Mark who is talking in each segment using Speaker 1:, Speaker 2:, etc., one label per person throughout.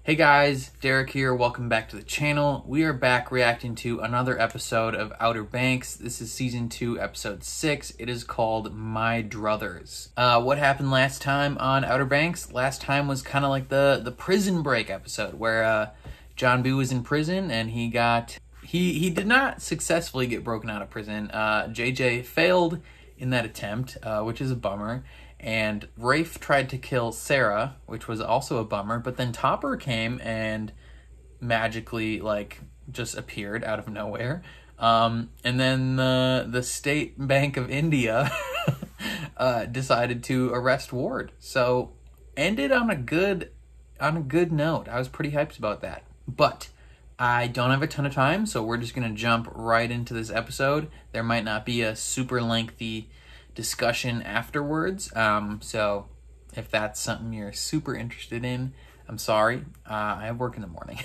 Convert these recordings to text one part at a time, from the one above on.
Speaker 1: Hey guys, Derek here. Welcome back to the channel. We are back reacting to another episode of Outer Banks. This is season 2, episode 6. It is called My Druthers. What happened last time on Outer Banks? Last time was kind of like the prison break episode where John B was in prison and he did not successfully get broken out of prison. JJ failed in that attempt, which is a bummer. And Rafe tried to kill Sarah, which was also a bummer, but then Topper came and magically, just appeared out of nowhere. And then the State Bank of India decided to arrest Ward. So, ended on a good note. I was pretty hyped about that. But I don't have a ton of time, so we're just going to jump right into this episode. There might not be a super lengthy discussion afterwards, so if that's something you're super interested in, I'm sorry, I have work in the morning.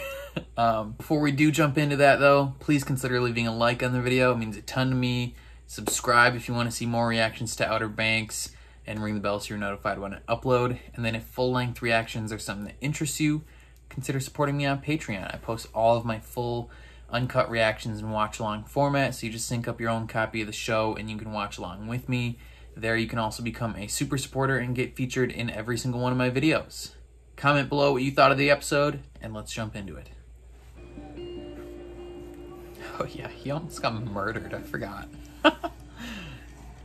Speaker 1: Before we do jump into that though, please consider leaving a like on the video. It means a ton to me. Subscribe if you want to see more reactions to Outer Banks, and ring the bell so you're notified when I upload. And then if full-length reactions are something that interests you, consider supporting me on Patreon. I post all of my full uncut reactions in watch-along format, so you just sync up your own copy of the show and you can watch along with me. There you can also become a super supporter and get featured in every single one of my videos. Comment below what you thought of the episode, and let's jump into it. Oh yeah, he almost got murdered, I forgot.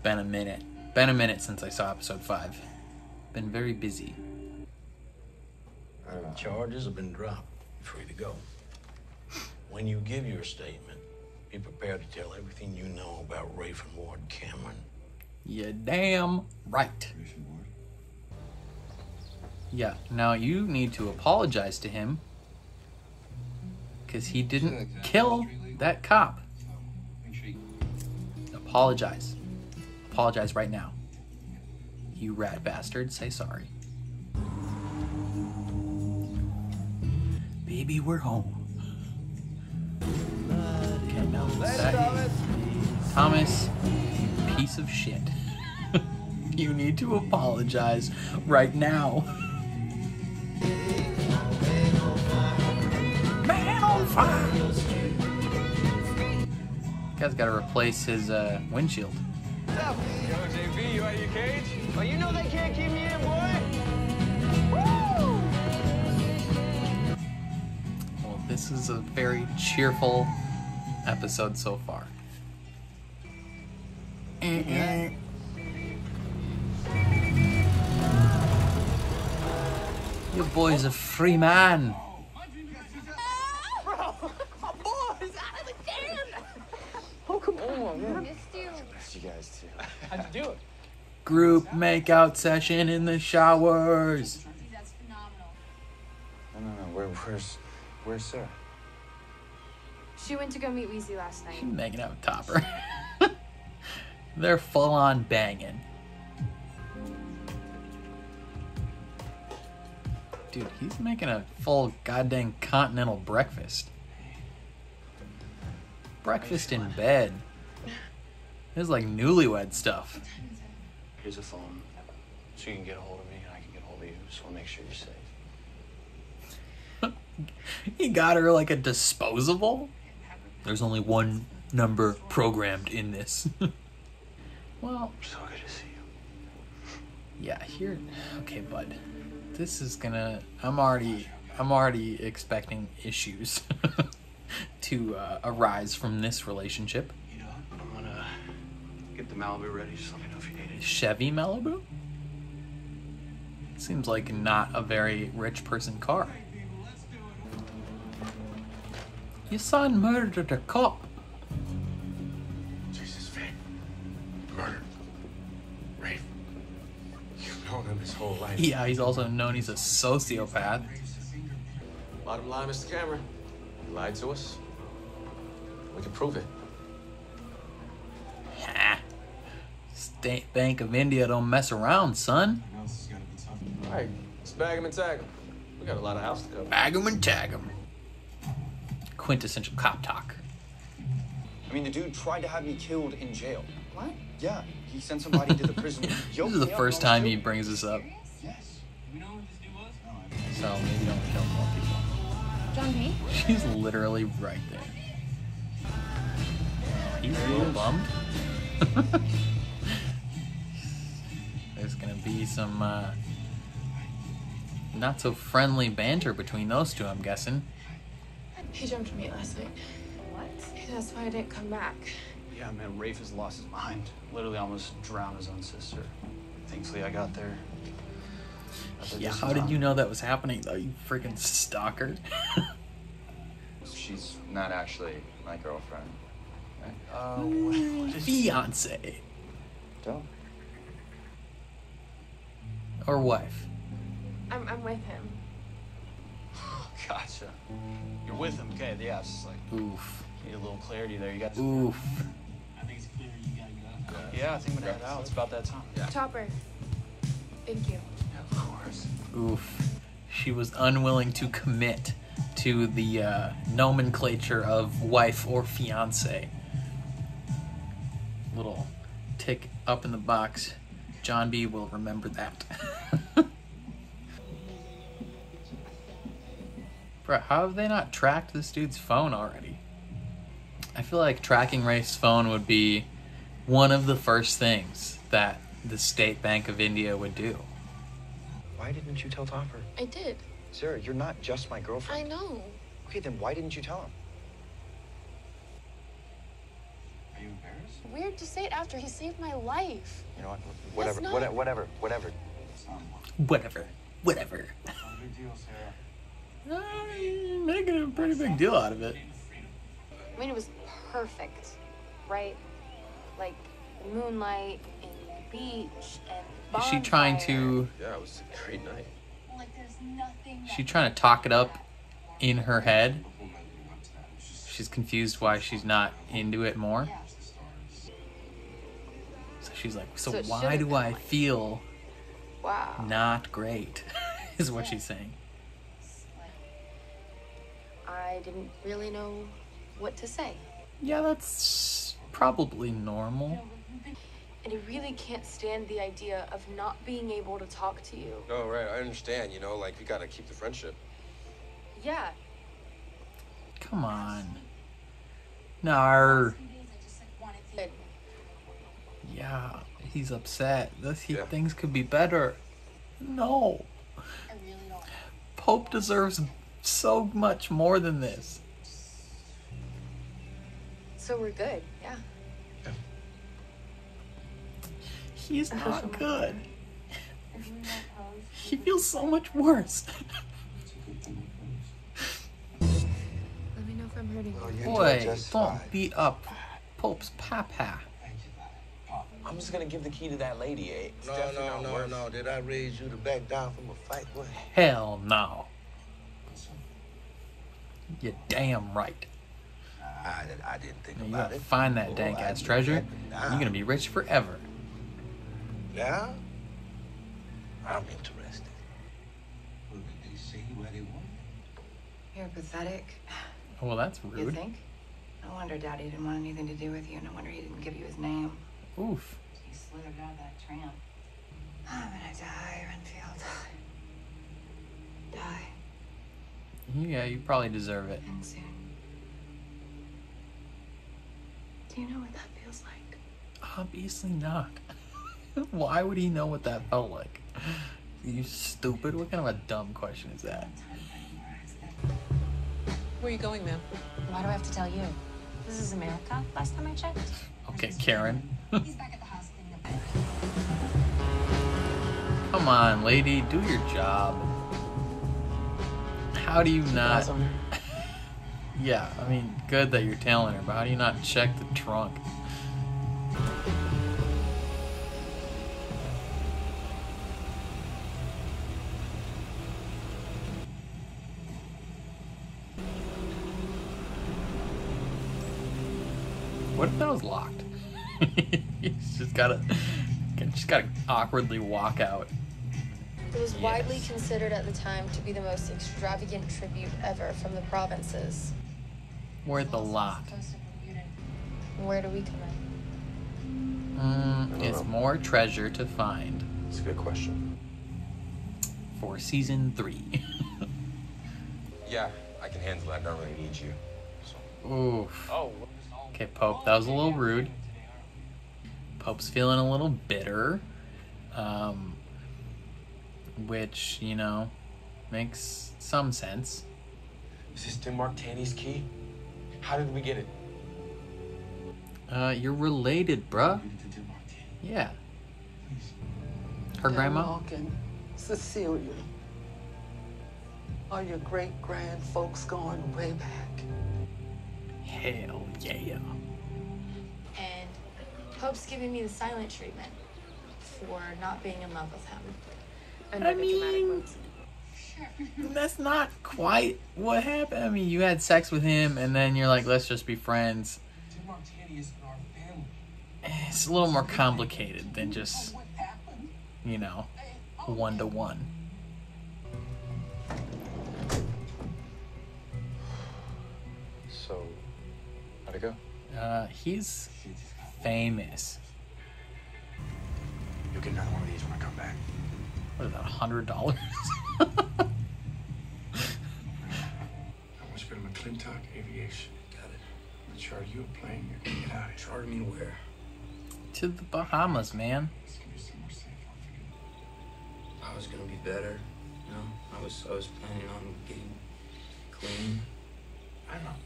Speaker 1: Been a minute since I saw episode 5. Been very busy.
Speaker 2: Charges have been dropped. You're free to go. When you give your statement, be prepared to tell everything you know about Rafe and Ward Cameron.
Speaker 1: Yeah, damn right. Yeah, now you need to apologize to him because he didn't kill that cop. Apologize. Apologize right now. You rat bastard, say sorry. Baby, we're home. Okay, now Thomas, you piece of shit. You need to apologize right now. Man on fire! Guy's gotta replace his windshield.
Speaker 3: What's up? Yo, JB, you out of your cage? Oh, you know they can't keep me in, boy! Woo!
Speaker 1: Well, this is a very cheerful episode so far. Your boy's a free man.
Speaker 3: Bro, my boy's out of the can! Oh, come on, man.
Speaker 4: Missed you.
Speaker 3: Missed you guys, too. How'd you do it?
Speaker 1: Group makeout session in the showers.
Speaker 4: That's phenomenal.
Speaker 3: No. Where's Sarah?
Speaker 4: She went to go meet Weezy last night.
Speaker 1: Making out with Topper. They're full on banging. Dude, he's making a full goddamn continental breakfast. Breakfast in bed. This is like newlywed stuff.
Speaker 2: Here's a phone, so you can get a hold of me and I can get a hold of you, so we'll make sure you're safe.
Speaker 1: He got her like a disposable. There's only one number programmed in this. Well,
Speaker 2: So good to see you.
Speaker 1: yeah, here. Okay, bud. This is gonna. I'm already expecting issues to arise from this relationship.
Speaker 2: I'm gonna get the Malibu ready, just let me know if you need it.
Speaker 1: Chevy Malibu? Seems like not a very rich person car. Your son murdered a cop.
Speaker 2: Jesus, Vic. Murder. Rafe. You've known him his whole life.
Speaker 1: Yeah, he's also known he's a sociopath.
Speaker 3: Bottom line, Mr. Cameron, you lied to us. We can prove it.
Speaker 1: Ha! State Bank of India don't mess around, son.
Speaker 3: All right, let's bag him and tag him. We got a lot of house to cover.
Speaker 1: Bag 'em and tag 'em. Quintessential cop talk.
Speaker 5: I mean, the dude tried to have me killed in jail. What? Yeah, he sent somebody to the prison. Yo,
Speaker 1: This is the
Speaker 5: yeah,
Speaker 1: first
Speaker 5: no,
Speaker 1: time
Speaker 5: dude.
Speaker 1: he brings this up.
Speaker 5: Yes.
Speaker 1: So maybe don't kill more people.
Speaker 4: John B?
Speaker 1: She's literally right there. He's a little bummed. There's gonna be some not so friendly banter between those two, I'm guessing.
Speaker 4: He jumped me last night. What? That's why I didn't come back.
Speaker 6: Yeah, man, Rafe has lost his mind. Literally almost drowned his own sister. Thankfully, I got there.
Speaker 1: Yeah, how did you know that was happening, though, you freaking stalker?
Speaker 5: She's not actually my girlfriend.
Speaker 1: Fiance.
Speaker 5: Don't.
Speaker 1: Or wife.
Speaker 4: I'm with him.
Speaker 6: Gotcha. You're with him, okay? Yeah, it's just like
Speaker 1: Oof.
Speaker 6: need a little clarity there. You got.
Speaker 1: Oof.
Speaker 6: I think it's clear you gotta go. Yeah, I think I'm gonna head out. It's about that time. Yeah.
Speaker 4: Topper. Thank you.
Speaker 6: Of course.
Speaker 1: Oof. She was unwilling to commit to the nomenclature of wife or fiance. Little tick up in the box. John B will remember that. Bro, how have they not tracked this dude's phone already? I feel like tracking Rafe's phone would be one of the first things that the State Bank of India would do.
Speaker 5: Why didn't you tell Topper?
Speaker 4: I did.
Speaker 5: Sarah, you're not just my
Speaker 4: I
Speaker 5: girlfriend.
Speaker 4: know.
Speaker 5: Okay, then why didn't you tell him?
Speaker 6: Are you embarrassed?
Speaker 4: Weird to say it after he saved my life.
Speaker 5: You know what? Whatever.
Speaker 4: not-
Speaker 5: Whatever.
Speaker 6: It's not
Speaker 1: Whatever.
Speaker 6: a big deal, Sarah.
Speaker 1: You're making a pretty big deal out of it.
Speaker 4: I mean, it was perfect, right? Like moonlight and the beach and
Speaker 1: Is she trying to...
Speaker 7: Yeah, it was a great night.
Speaker 4: Like, there's nothing.
Speaker 1: Is she trying to talk it up in her head? She's confused why she's not into it more. So she's like, so
Speaker 4: it
Speaker 1: why
Speaker 4: should've
Speaker 1: do
Speaker 4: been
Speaker 1: I
Speaker 4: like-
Speaker 1: feel
Speaker 4: Wow.
Speaker 1: not great? Is what she's saying.
Speaker 4: I didn't really know what to say.
Speaker 1: Yeah, that's probably normal.
Speaker 4: And I really can't stand the idea of not being able to talk to you.
Speaker 7: No, right, I understand, you know, like, you gotta keep the friendship.
Speaker 4: Yeah.
Speaker 1: Come on. No.
Speaker 4: Good.
Speaker 1: Yeah, he's upset.
Speaker 7: Yeah.
Speaker 1: Things could be better. No. Pope deserves so much more than this.
Speaker 4: So we're good, yeah.
Speaker 1: He's not good. He feels so much worse.
Speaker 4: Let me know if I'm hurting. you.
Speaker 1: Boy, don't beat up Pope's papa.
Speaker 8: I'm just gonna give the key to that lady, eh? It's
Speaker 2: No,
Speaker 8: definitely not worth.
Speaker 2: no. Did I raise you to back down from a fight? What?
Speaker 1: Hell no. You're damn right.
Speaker 2: I didn't think
Speaker 1: You
Speaker 2: about
Speaker 1: gotta
Speaker 2: it.
Speaker 1: find that
Speaker 2: Oh,
Speaker 1: dank
Speaker 2: I
Speaker 1: ass
Speaker 2: did
Speaker 1: treasure.
Speaker 2: that now.
Speaker 1: You're gonna be rich forever.
Speaker 2: Yeah? I'm interested.
Speaker 9: You're pathetic.
Speaker 1: Well, that's
Speaker 9: You
Speaker 1: rude.
Speaker 9: think? No wonder Daddy didn't want anything to do with you. No wonder he didn't give you his name.
Speaker 1: Oof.
Speaker 9: He slithered out of that tramp. I'm gonna die, Renfield. Die.
Speaker 1: Yeah, you probably deserve it.
Speaker 9: And soon. Do you know what that feels like?
Speaker 1: Obviously not. Why would he know what that felt like? You stupid? What kind of a dumb question is that?
Speaker 10: Where are you going, ma'am?
Speaker 9: Why do I have to tell you? This is America, last time I checked.
Speaker 1: Okay, Karen.
Speaker 9: He's back at the house cleaning up.
Speaker 1: Come on, lady, do your job. How do you not... Yeah, I mean, good that you're telling her, but how do you not check the trunk? What if that was locked? He's just gotta awkwardly walk out.
Speaker 11: It was widely considered at the time to be the most extravagant tribute ever from the provinces.
Speaker 1: Worth a lot.
Speaker 11: Where do we come in?
Speaker 1: It's more treasure to find.
Speaker 7: It's a good question.
Speaker 1: For season 3.
Speaker 7: Yeah, I can handle it. I don't really need you. So.
Speaker 1: Oof.
Speaker 8: Oh.
Speaker 1: Okay, Pope, that was a little rude. Pope's feeling a little bitter. Which, you know, makes some sense.
Speaker 8: Is this Tim Martani's key? How did we get it?
Speaker 1: You're related, bruh. Yeah. Her grandma?
Speaker 10: Denmark and Cecilia. Are your great-grand folks going way back?
Speaker 1: Hell yeah.
Speaker 11: And Pope's giving me the silent treatment for not being in love with him.
Speaker 1: I mean, that's not quite what happened. I mean, you had sex with him, and then you're like, let's just be friends.
Speaker 12: Tim Martani is in our family.
Speaker 1: It's a little more complicated than just, you know, one-to-one.
Speaker 5: So, how'd it go?
Speaker 1: He's famous.
Speaker 6: You'll get another one of these when I come back.
Speaker 1: What is that, $100?
Speaker 12: I want you to go to McClintock Aviation.
Speaker 8: Got it.
Speaker 12: I'm charter you a plane. You're gonna get out of here.
Speaker 8: Charter me where?
Speaker 1: To the Bahamas, man.
Speaker 12: It's gonna be somewhere safe. I'll figure it
Speaker 8: I was gonna be better. You know, I was planning on getting clean.
Speaker 12: out. I know.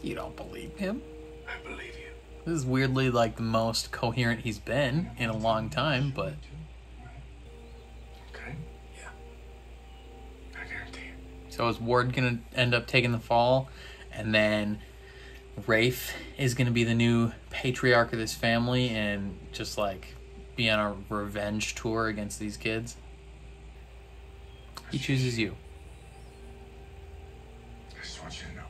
Speaker 1: You don't believe him?
Speaker 12: I believe you.
Speaker 1: This is weirdly like the most coherent he's been in a long time, but
Speaker 12: Okay?
Speaker 8: Yeah.
Speaker 12: I guarantee it.
Speaker 1: so is Ward gonna end up taking the fall, and then Rafe is gonna be the new patriarch of this family and just like be on a revenge tour against these kids? He chooses you.
Speaker 12: I just want you to know.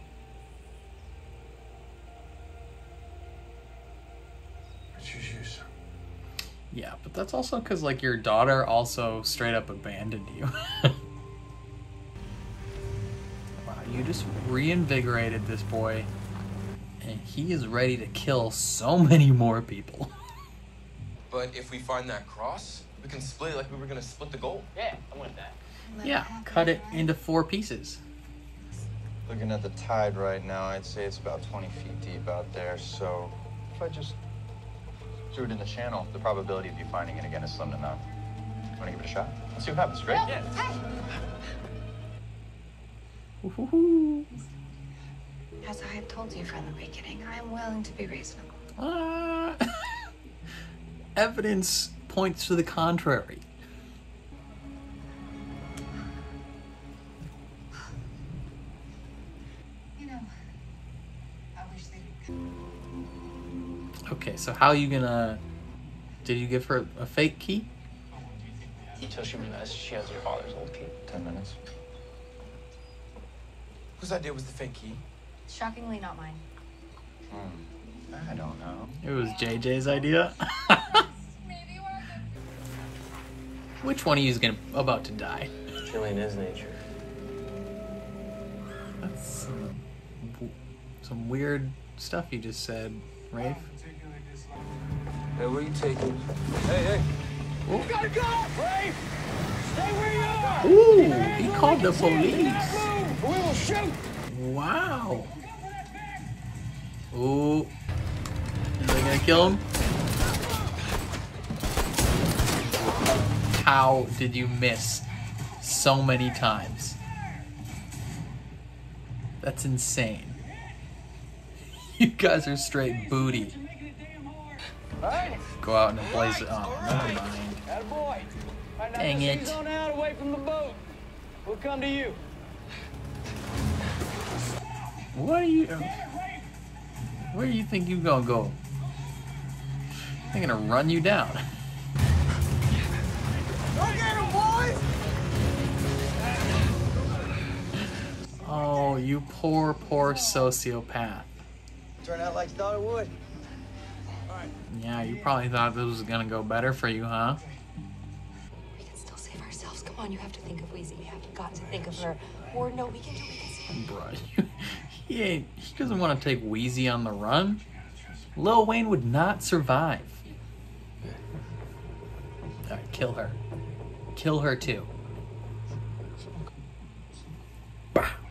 Speaker 12: I choose you, son.
Speaker 1: Yeah, but that's also because like your daughter also straight up abandoned you. Wow, you just reinvigorated this boy, and he is ready to kill so many more people.
Speaker 7: But if we find that cross, we can split it like we were gonna split the gold.
Speaker 8: Yeah, I want that.
Speaker 1: Yeah, cut it into 4 pieces.
Speaker 5: Looking at the tide right now, I'd say it's about 20 feet deep out there. So if I just threw it in the channel, the probability of you finding it again is slim to none. Want to give it a shot? Let's see what happens, right?
Speaker 8: Yeah.
Speaker 9: As I had told you from the beginning, I am willing to be reasonable.
Speaker 1: Evidence points to the contrary.
Speaker 9: You know, I wish they would.
Speaker 1: Okay, so how are you gonna... Did you give her a fake key?
Speaker 8: Until she realizes she has your father's old key.
Speaker 5: 10 minutes.
Speaker 8: Whose idea was the fake key?
Speaker 11: Shockingly not mine.
Speaker 5: I don't know.
Speaker 1: It was JJ's idea. Which one of you is about to die?
Speaker 8: Killing is nature.
Speaker 1: That's some weird stuff you just said, Rafe.
Speaker 8: Hey, where you taking? Hey!
Speaker 1: Ooh.
Speaker 8: You gotta go! Rafe! Stay where you are!
Speaker 1: Ooh, he called the police.
Speaker 8: We will shoot!
Speaker 1: Wow. Ooh. Is they gonna kill him? How did you miss so many times? That's insane. You guys are straight booty.
Speaker 8: Alright?
Speaker 1: Go out and blaze it. Oh, never mind.
Speaker 8: Attaboy! Alright, now
Speaker 1: Dang
Speaker 8: just
Speaker 1: it.
Speaker 8: ease on out away from the boat. We'll come to you.
Speaker 1: What are you... Where do you think you gonna go? They're gonna run you down.
Speaker 8: Go get him, boys!
Speaker 1: Oh, you poor sociopath.
Speaker 8: Turned out like you thought it would.
Speaker 1: Yeah, you probably thought this was gonna go better for you, huh?
Speaker 11: We can still save ourselves. Come on, you have to think of Wheezy. We haven't got to think of her. Or no, we can do it.
Speaker 1: Bruh, he doesn't want to take Wheezy on the run. Lil Wayne would not survive. Alright, kill her. Kill her too.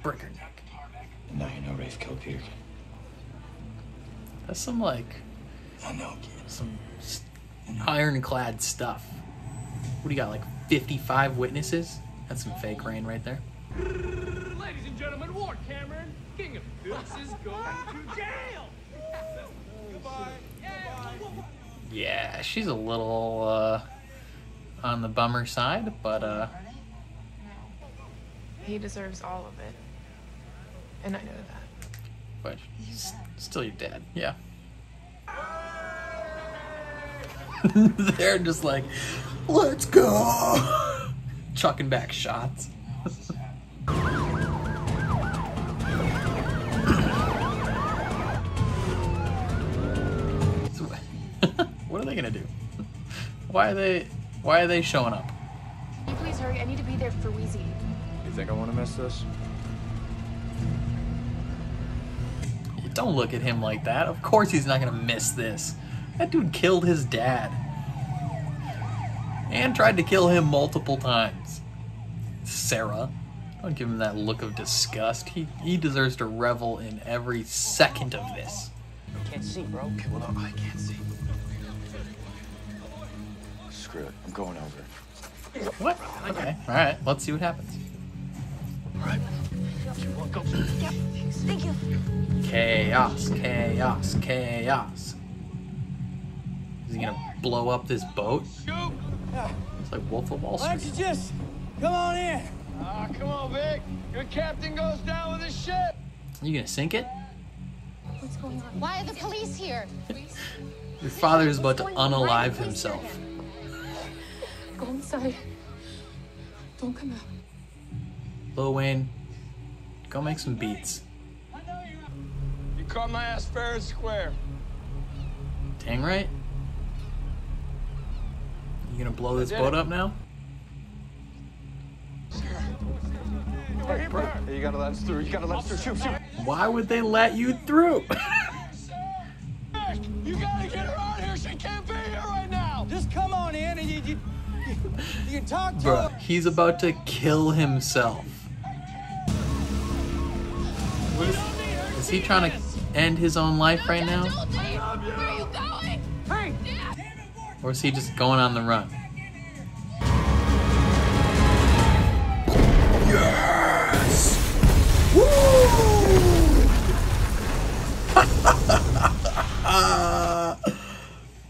Speaker 1: break her neck.
Speaker 8: Now you know Rafe killed Peterkin.
Speaker 1: That's some, like,
Speaker 8: I know, kid.
Speaker 1: some ironclad stuff. What do you got, like 55 witnesses? That's some fake rain right there.
Speaker 13: Ladies and gentlemen, Ward Cameron, King of Hoops, is going to jail. Goodbye.
Speaker 1: Yeah, she's a little on the bummer side, but
Speaker 14: He deserves all of it. And I know that.
Speaker 1: but he's still your dad. Yeah. They're just like, let's go. Chucking back shots. What are they gonna do? Why are they showing up?
Speaker 14: Can you please hurry? I need to be there for Wheezy.
Speaker 5: You think I want to miss this?
Speaker 1: Don't look at him like that. Of course he's not gonna miss this. That dude killed his dad. And tried to kill him multiple times. Sarah. Don't give him that look of disgust. He deserves to revel in every second of this.
Speaker 8: I can't see, bro. Okay, well, no, I can't see. Screw it. I'm going over.
Speaker 1: What? Okay. Alright, let's see what happens.
Speaker 8: Alright.
Speaker 9: Thank you.
Speaker 1: Chaos, chaos, chaos. Is he gonna blow up this boat? It's like Wolf of Wall
Speaker 13: Why don't
Speaker 1: Street.
Speaker 13: you just come on in? Ah, come on, Vic. Your captain goes down with his ship.
Speaker 1: You gonna sink it?
Speaker 4: What's going on? Why are the police here?
Speaker 1: Your father is about to unalive himself.
Speaker 14: Go inside. Don't come out.
Speaker 1: Lil Wayne, go make some beats.
Speaker 13: You caught my ass fair and square.
Speaker 1: Dang right. You gonna blow this boat up now?
Speaker 5: Hey, bro, you gotta let us through. You gotta let us through. Shoot, shoot.
Speaker 1: Why would they let you through?
Speaker 13: You gotta get her out here. She can't be here right now. Just come on in and you can talk to
Speaker 1: Bruh,
Speaker 13: her.
Speaker 1: he's about to kill himself. Is he trying to end his own life right now?
Speaker 4: Where are you going?
Speaker 13: Hey!
Speaker 1: Or is he just going on the run? Yes! Woo!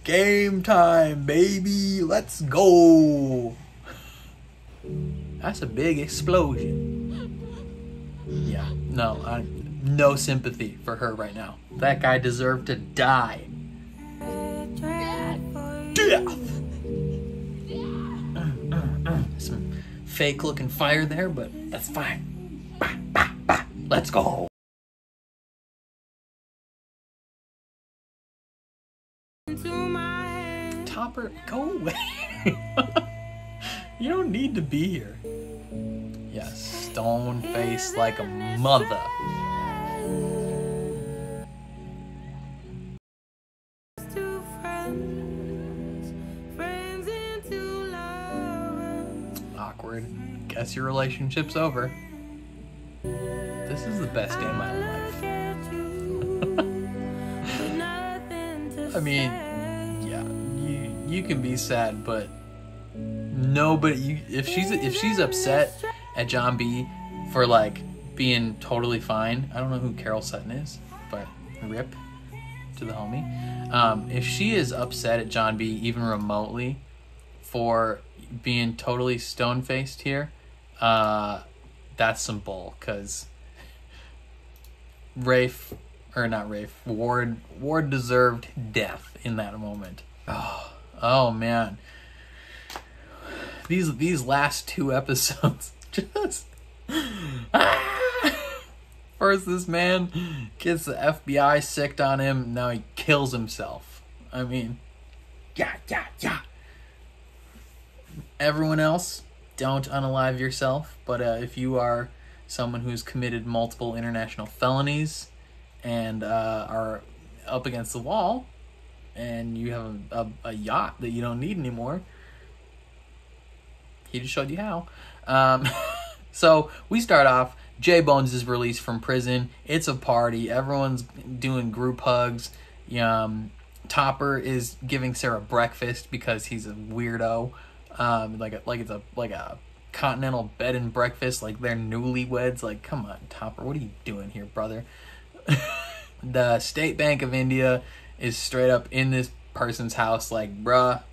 Speaker 1: Game time, baby. Let's go. That's a big explosion. Yeah, no, no sympathy for her right now. That guy deserved to die. Death! Some fake looking fire there, but that's fine. Bah, bah, bah. Let's go. Topper, go away. You don't need to be here. Yes, stone face like a mother. Awkward. Guess your relationship's over. This is the best day of my life. I mean, yeah, you can be sad, but nobody. If she's upset at John B for like being totally fine. I don't know who Carol Sutton is, but rip to the homie. If she is upset at John B even remotely for being totally stone-faced here, that's some bull, because Ward deserved death in that moment. Oh man. These last two episodes just first this man gets the FBI sicked on him, now he kills himself. I mean, yeah. Everyone else, don't unalive yourself, but if you are someone who's committed multiple international felonies and are up against the wall and you have a yacht that you don't need anymore, he just showed you how. So we start off J-Bones is released from prison. It's a party. Everyone's doing group hugs. Topper is giving Sarah breakfast because he's a weirdo. It's a continental bed and breakfast, like they're newlyweds. Like, come on, Topper, what are you doing here, brother? The State Bank of India is straight up in this person's house, like, bruh,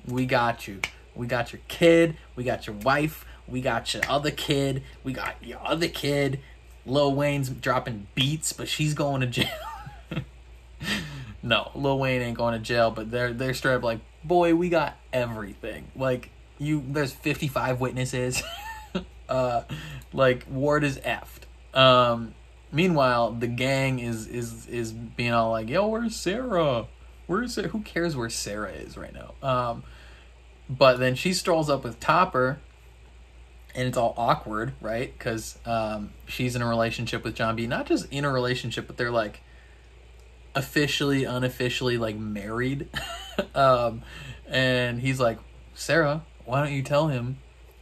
Speaker 1: we got you. We got your kid. We got your wife. We got your other kid. We got your other kid. Lil Wayne's dropping beats, but she's going to jail. No, Lil Wayne ain't going to jail, but they're straight up like, boy, we got everything. Like, there's 55 witnesses. Like, Ward is effed. Meanwhile, the gang is being all like, yo, where's Sarah? Where's Sarah? Who cares where Sarah is right now? But then she strolls up with Topper, and it's all awkward, right? Because she's in a relationship with John B. Not just in a relationship, but they're like officially, unofficially, like married. And he's like, Sarah, why don't you tell him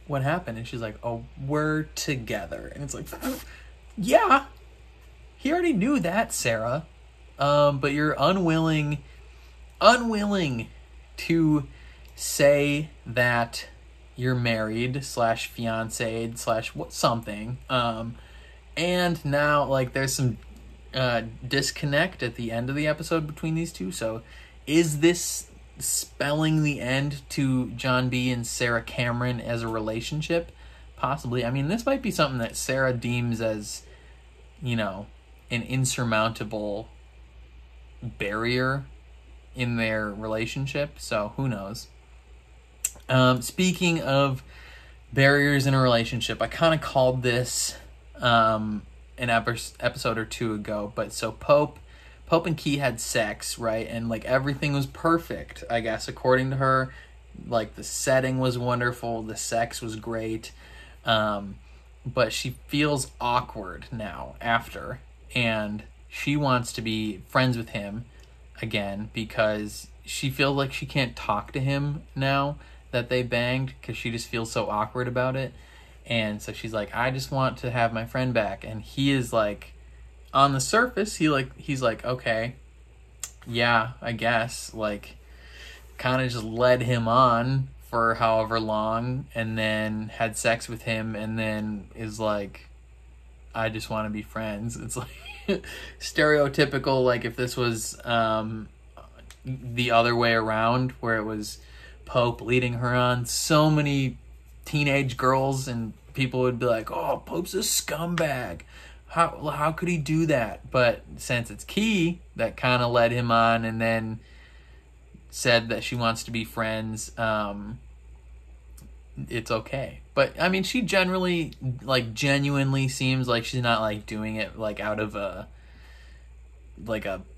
Speaker 1: what happened? And she's like, oh, we're together. And it's like, yeah, he already knew that, Sarah. But you're unwilling to say that you're married / fiancéed / something. And now, like, there's some disconnect at the end of the episode between these two. So is this spelling the end to John B. and Sarah Cameron as a relationship? Possibly. I mean, this might be something that Sarah deems as, an insurmountable barrier in their relationship. So who knows? Speaking of barriers in a relationship, I kind of called this an episode or two ago. But so Pope and Key had sex, right? And like everything was perfect, I guess, according to her. Like the setting was wonderful, the sex was great. But she feels awkward now after, and she wants to be friends with him again because she feels like she can't talk to him now that they banged because she just feels so awkward about it. And so she's like, I just want to have my friend back. And he is like, on the surface, he's like, okay, yeah, I guess. Like, kind of just led him on for however long and then had sex with him and then is like, I just want to be friends. It's like stereotypical, like if this was the other way around, where it was Pope leading her on. So many teenage girls and people would be like, oh, Pope's a scumbag. How could he do that? But since it's Key that kind of led him on and then said that she wants to be friends, it's okay. But I mean, she generally, like, genuinely seems like she's not like doing it like out of a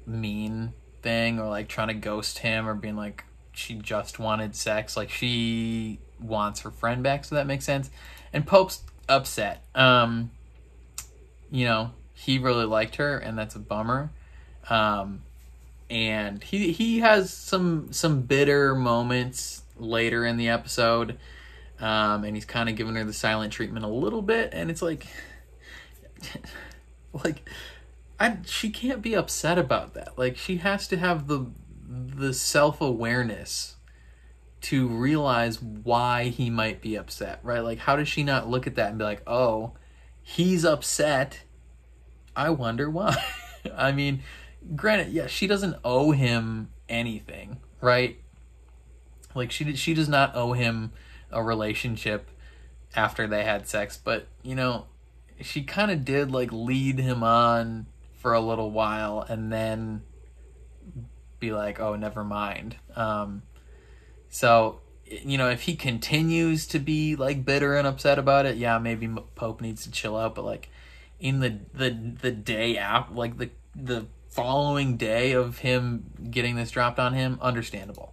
Speaker 1: mean thing or like trying to ghost him or being like she just wanted sex. Like, she wants her friend back, so that makes sense. And Pope's upset. He really liked her, and that's a bummer. And he has some bitter moments later in the episode, and he's kind of giving her the silent treatment a little bit, and it's like, she can't be upset about that. Like, she has to have the self-awareness to realize why he might be upset, right? Like, how does she not look at that and be like, oh, he's upset, I wonder why. I mean, granted, yeah, she doesn't owe him anything, right? Like, she does not owe him a relationship after they had sex, but, she kind of did, like, lead him on for a little while and then be like, oh, never mind. So, if he continues to be, like, bitter and upset about it, yeah, maybe Pope needs to chill out, but, like, in the day after, like, the following day of him getting this dropped on him, understandable.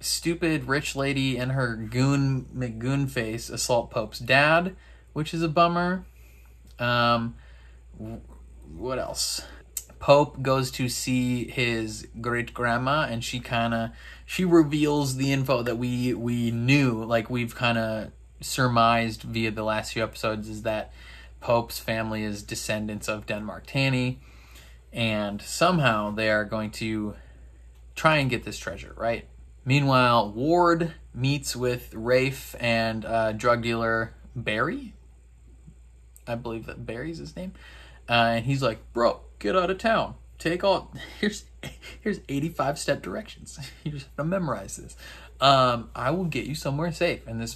Speaker 1: Stupid rich lady and her McGoon face assault Pope's dad, which is a bummer. What else? Pope goes to see his great grandma, and she reveals the info that we knew. Like, we've kind of surmised via the last few episodes is that Pope's family is descendants of Denmark Tanny, and somehow they are going to try and get this treasure, right? Meanwhile, Ward meets with Rafe and drug dealer Barry. I believe that Barry's his name. And he's like, bro, get out of town. Take all... Here's 85-step directions. You just have to memorize this. I will get you somewhere safe. And this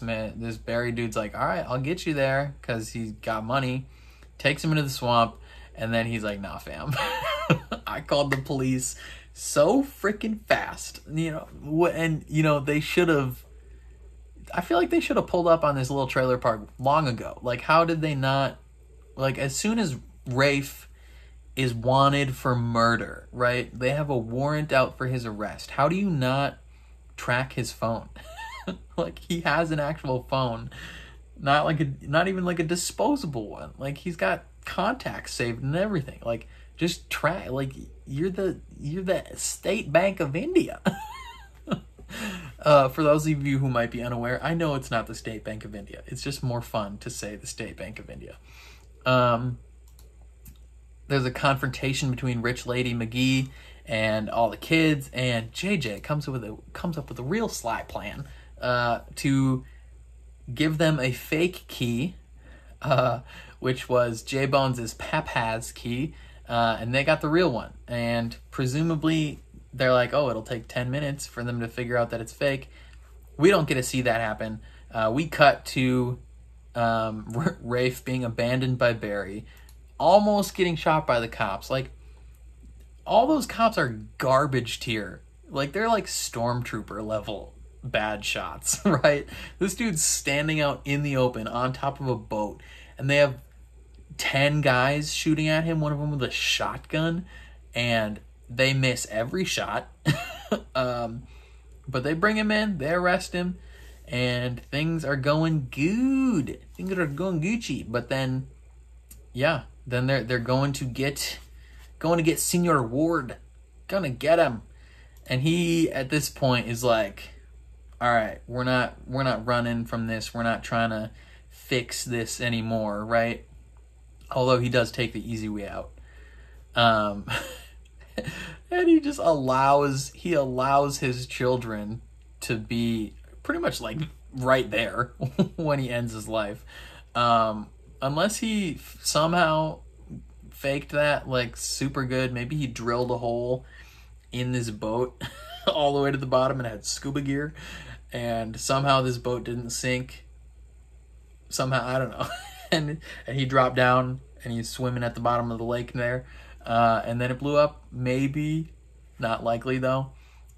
Speaker 1: Barry dude's like, all right, I'll get you there, because he's got money. Takes him into the swamp, and then he's like, nah, fam. I called the police so freaking fast, you know, and, you know, they should have... I feel like they should have pulled up on this little trailer park long ago. Like, how did they not... Like, as soon as Rafe is wanted for murder, right? They have a warrant out for his arrest. How do you not track his phone? Like, he has an actual phone, not even like a disposable one. Like, he's got contacts saved and everything. Like, just track. Like, you're the State Bank of India. For those of you who might be unaware, I know it's not the State Bank of India. It's just more fun to say the State Bank of India. There's a confrontation between Rich Lady McGee and all the kids, and JJ comes up with a real sly plan to give them a fake key, which was J-Bones' Papa's key, and they got the real one. And presumably they're like, oh, it'll take 10 minutes for them to figure out that it's fake. We don't get to see that happen. We cut to Rafe being abandoned by Barry, almost getting shot by the cops. Like, all those cops are garbage tier. Like, they're like stormtrooper level bad shots, right? This dude's standing out in the open on top of a boat, and they have 10 guys shooting at him, one of them with a shotgun, and they miss every shot. But they bring him in, they arrest him, and things are going good. Things are going Gucci. But then, yeah, then they're going to get Senior Ward. Gonna get him. And he, at this point, is like, all right, we're not running from this. We're not trying to fix this anymore, right? Although he does take the easy way out. And he just allows his children to be pretty much like right there when he ends his life. Unless he somehow faked that like super good. Maybe he drilled a hole in this boat all the way to the bottom and had scuba gear, and somehow this boat didn't sink. Somehow, I don't know. and he dropped down and he's swimming at the bottom of the lake there. And then it blew up. Maybe. Not likely, though.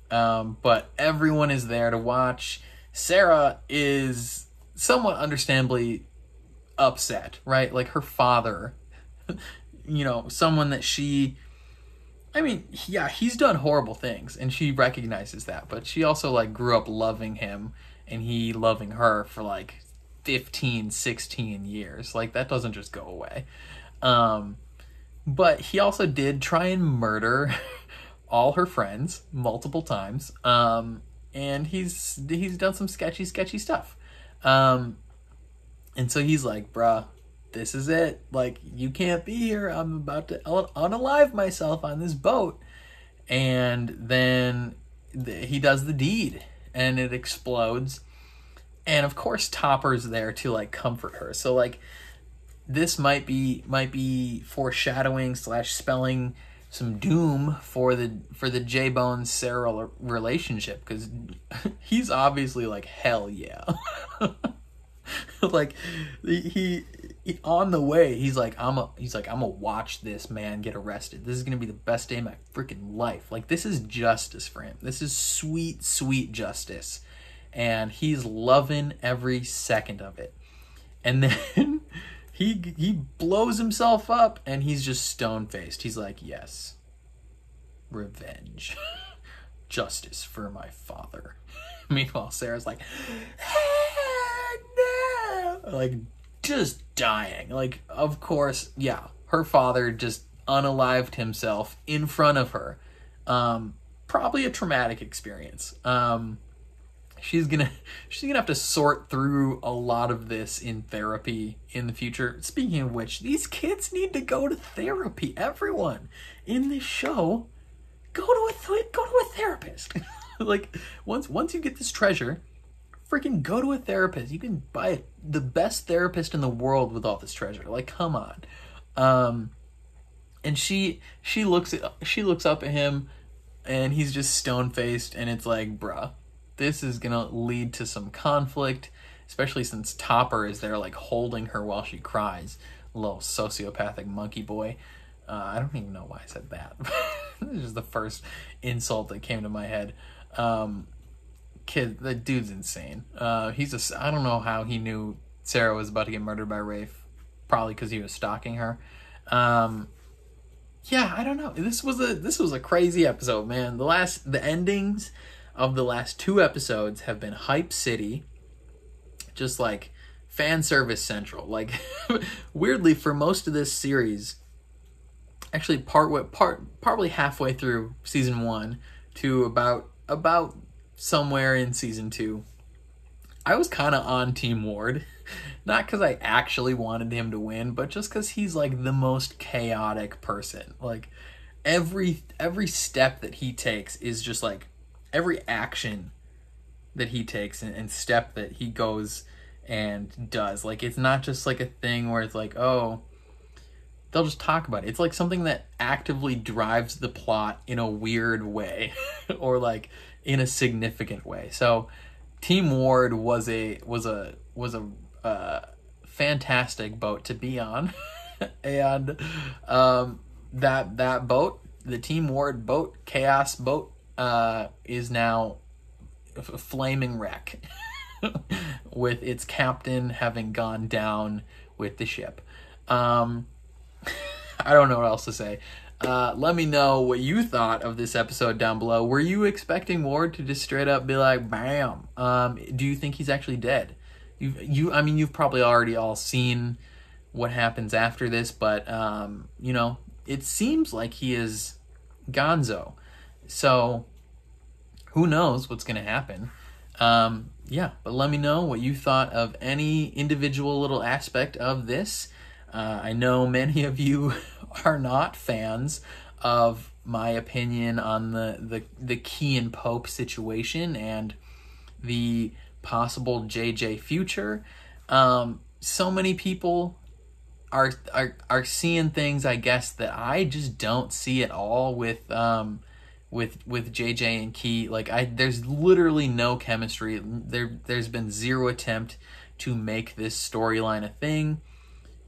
Speaker 1: But everyone is there to watch. Sarah is somewhat understandably upset, right? Like, her father, you know, someone that she... I mean, yeah, he's done horrible things, and she recognizes that. But she also, like, grew up loving him, and he loving her for, like, 15, 16 years. Like, that doesn't just go away. But he also did try and murder all her friends multiple times. And he's done some sketchy stuff. And so he's like, bruh, this is it. Like, you can't be here. I'm about to unalive myself on this boat. And then he does the deed, and it explodes. And of course Topper's there to like comfort her. So like, this might be foreshadowing / spelling some doom for the J-Bones Sarah relationship, because he's obviously like, hell yeah. Like, he on the way, he's like, I'm gonna watch this man get arrested. This is gonna be the best day of my freaking life. Like, this is justice for him. This is sweet justice, and he's loving every second of it. And then he blows himself up, and he's just stone-faced. He's like, yes, revenge, justice for my father. Meanwhile, Sarah's like, no, like, just dying. Like, of course, yeah, her father just unalived himself in front of her. Probably a traumatic experience. she's gonna have to sort through a lot of this in therapy in the future. Speaking of which, these kids need to go to therapy. Everyone in this show, go to a therapist. Like, once you get this treasure, freaking go to a therapist. You can buy the best therapist in the world with all this treasure. Like, come on. And she looks up at him, and he's just stone-faced, and it's like, bruh, this is gonna lead to some conflict, especially since Topper is there, like, holding her while she cries. Little sociopathic monkey boy. I don't even know why I said that. This is just the first insult that came to my head. Kid, the dude's insane. I don't know how he knew Sarah was about to get murdered by Rafe. Probably because he was stalking her. Yeah, I don't know. This was a crazy episode, man. The endings of the last 2 episodes have been hype city, just like fan service central. Like, weirdly, for most of this series, actually probably halfway through season 1 to about somewhere in season 2, I was kind of on Team Ward. Not because I actually wanted him to win, but just because he's like the most chaotic person. Like, every step that he takes is just like, every action that he takes and step that he goes and does, like, it's not just like a thing where it's like, oh, they'll just talk about it. It's like something that actively drives the plot in a weird way or like in a significant way. So Team Ward was a fantastic boat to be on. And that boat, the Team Ward boat, Chaos boat, is now a flaming wreck with its captain having gone down with the ship. I don't know what else to say. Let me know what you thought of this episode down below. Were you expecting Ward to just straight up be like, bam? Do you think he's actually dead? I mean, you've probably already all seen what happens after this, but, you know, it seems like he is gonzo. So, who knows what's going to happen? Yeah, but let me know what you thought of any individual little aspect of this. I know many of you are not fans of my opinion on the Key and Pope situation and the possible JJ future. So many people are seeing things, I guess, that I just don't see at all with JJ and Key. Like, there's literally no chemistry. There's been zero attempt to make this storyline a thing.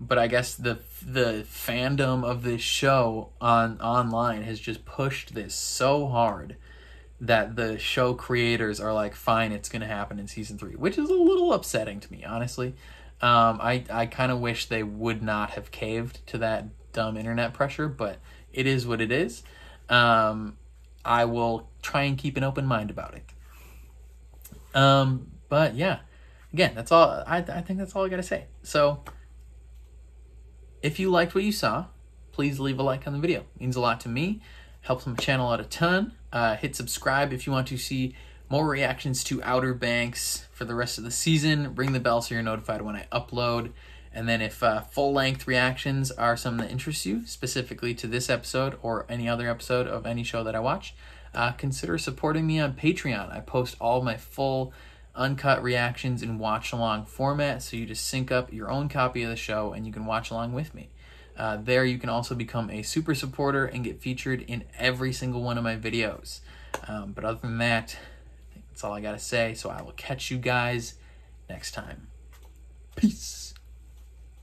Speaker 1: But I guess the fandom of this show online has just pushed this so hard that the show creators are like, fine, it's going to happen in season 3, which is a little upsetting to me, honestly. I kind of wish they would not have caved to that dumb internet pressure, but it is what it is. I will try and keep an open mind about it. But yeah, again, that's all. I think that's all I got to say. So, if you liked what you saw, please leave a like on the video. It means a lot to me. Helps my channel out a ton. Hit subscribe if you want to see more reactions to Outer Banks for the rest of the season. Ring the bell so you're notified when I upload. And then if full-length reactions are something that interests you, specifically to this episode or any other episode of any show that I watch, consider supporting me on Patreon. I post all my full uncut reactions in watch-along format, so you just sync up your own copy of the show and you can watch along with me. There you can also become a super supporter and get featured in every single one of my videos. But other than that, I think that's all I gotta say, so I will catch you guys next time. Peace.